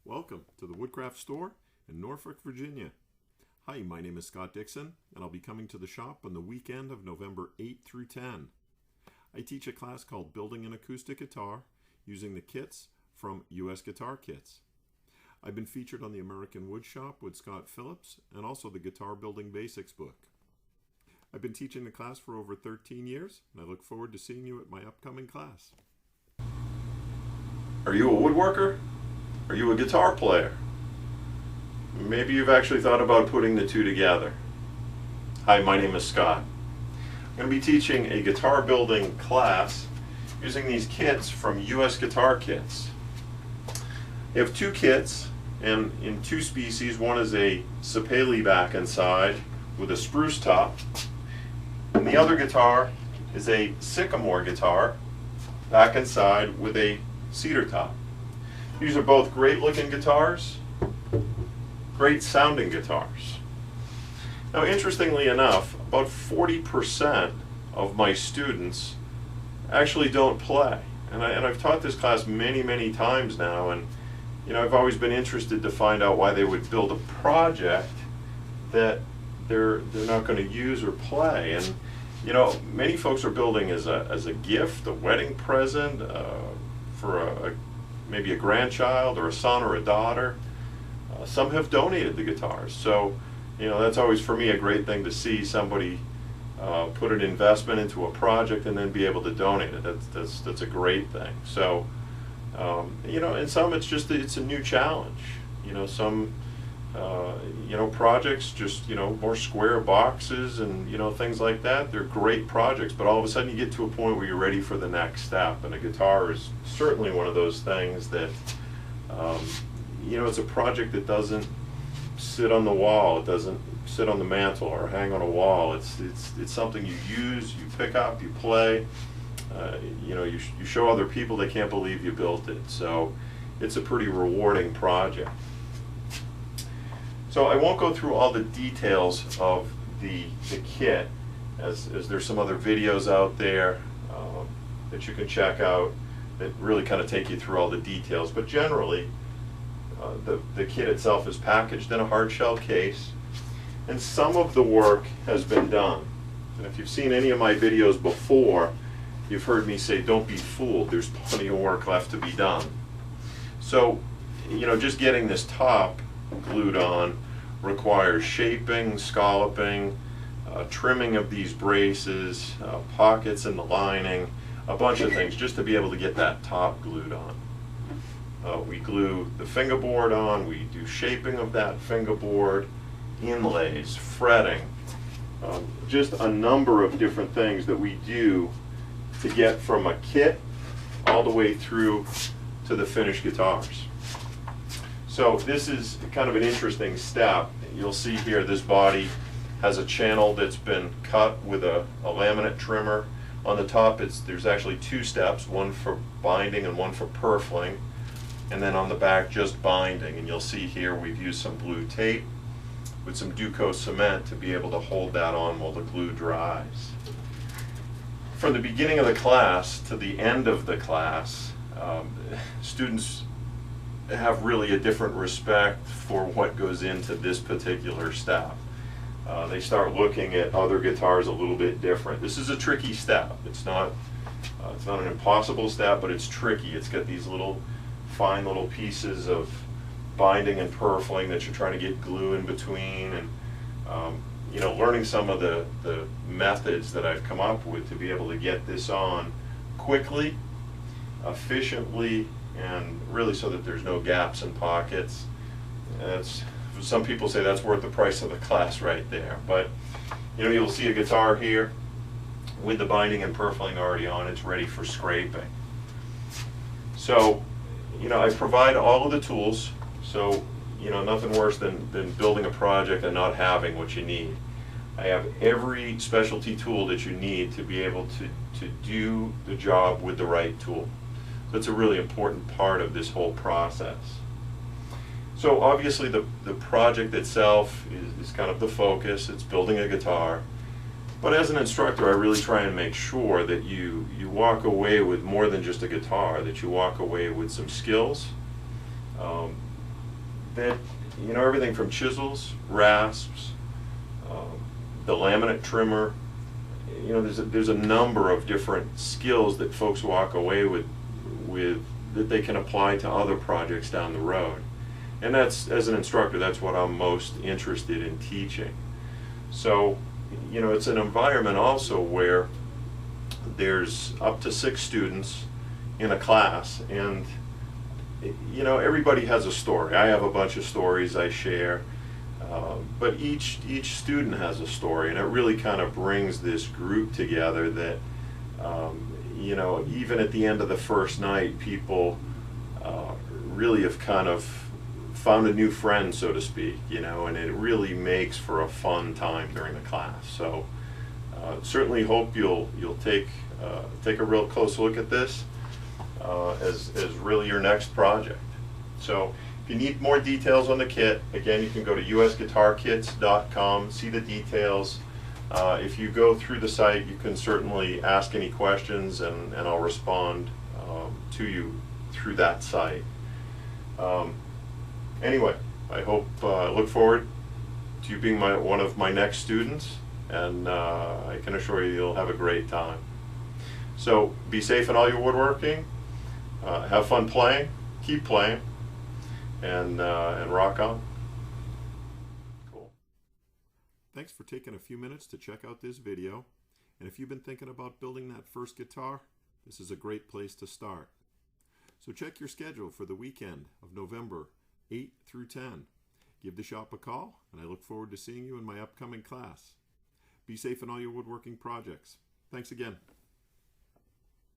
Welcome to the Woodcraft store in Norfolk, Virginia. Hi, my name is Scott Dixon, and I'll be coming to the shop on the weekend of November 8 through 10. I teach a class called Building an Acoustic Guitar using the kits from US Guitar Kits. I've been featured on the American Woodshop with Scott Phillips and also the Guitar Building Basics book. I've been teaching the class for over 13 years, and I look forward to seeing you at my upcoming class. Are you a woodworker? Are you a guitar player? Maybe you've actually thought about putting the two together. Hi, my name is Scott. I'm going to be teaching a guitar building class using these kits from US Guitar Kits. You have two kits, and in two species. One is a sapele back and side with a spruce top, and the other guitar is a sycamore guitar back and side with a cedar top. These are both great looking guitars, great sounding guitars. Now, interestingly enough, about 40% of my students actually don't play. And I've taught this class many times now, and I've always been interested to find out why they would build a project that they're not going to use or play. And many folks are building as a gift, a wedding present, for maybe a grandchild or a son or a daughter. Some have donated the guitars, so that's always for me a great thing to see somebody put an investment into a project and then be able to donate it. That's a great thing. So and some it's a new challenge. Some projects just more square boxes and things like that. They're great projects, but all of a sudden you get to a point where you're ready for the next step, and a guitar is certainly one of those things that it's a project that doesn't sit on the wall. It doesn't sit on the mantle or hang on a wall. It's something you use, you pick up, you play. You show other people, they can't believe you built it. So it's a pretty rewarding project. So I won't go through all the details of the kit, as there's some other videos out there that you can check out that really kind of take you through all the details. But generally, the kit itself is packaged in a hard shell case, and some of the work has been done. And if you've seen any of my videos before, you've heard me say, don't be fooled, there's plenty of work left to be done. So, just getting this top glued on requires shaping, scalloping, trimming of these braces, pockets in the lining, a bunch of things just to be able to get that top glued on. We glue the fingerboard on, we do shaping of that fingerboard, inlays, fretting, just a number of different things that we do to get from a kit all the way through to the finished guitars. So this is kind of an interesting step. You'll see here this body has a channel that's been cut with a laminate trimmer. On the top there's actually two steps, one for binding and one for purfling, and then on the back just binding. And you'll see here we've used some blue tape with some Duco cement to be able to hold that on while the glue dries. From the beginning of the class to the end of the class, students have really a different respect for what goes into this particular step. They start looking at other guitars a little bit different. This is a tricky step. It's not an impossible step, but it's tricky. It's got these fine little pieces of binding and purfling that you're trying to get glue in between, and learning some of the methods that I've come up with to be able to get this on quickly, efficiently, and really so that there's no gaps and pockets. Some people say that's worth the price of the class right there. But you'll see a guitar here with the binding and purfling already on. It's ready for scraping. So I provide all of the tools. So nothing worse than building a project and not having what you need. I have every specialty tool that you need to be able to do the job with the right tool. That's a really important part of this whole process. So obviously the project itself is kind of the focus. It's building a guitar. But as an instructor, I really try and make sure that you walk away with more than just a guitar, that you walk away with some skills, that, you know, everything from chisels, rasps, the laminate trimmer, you know, there's a number of different skills that folks walk away with that they can apply to other projects down the road. And that's, as an instructor, that's what I'm most interested in teaching. So, you know, it's an environment also where there's up to 6 students in a class, and you know, everybody has a story. I have a bunch of stories I share, but each student has a story, and it really kind of brings this group together that, you know, even at the end of the first night, people really have kind of found a new friend, so to speak, you know, and it really makes for a fun time during the class. So certainly hope you'll take a real close look at this as really your next project. So if you need more details on the kit, again, you can go to usguitarkits.com, see the details. If you go through the site, you can certainly ask any questions, and I'll respond to you through that site. Anyway, I look forward to you being one of my next students, and I can assure you you'll have a great time. So be safe in all your woodworking, have fun playing, keep playing, and rock on. Cool. Thanks for taking a few minutes to check out this video, and if you've been thinking about building that first guitar, this is a great place to start. So check your schedule for the weekend of November 8 through 10. Give the shop a call, and I look forward to seeing you in my upcoming class. Be safe in all your woodworking projects. Thanks again.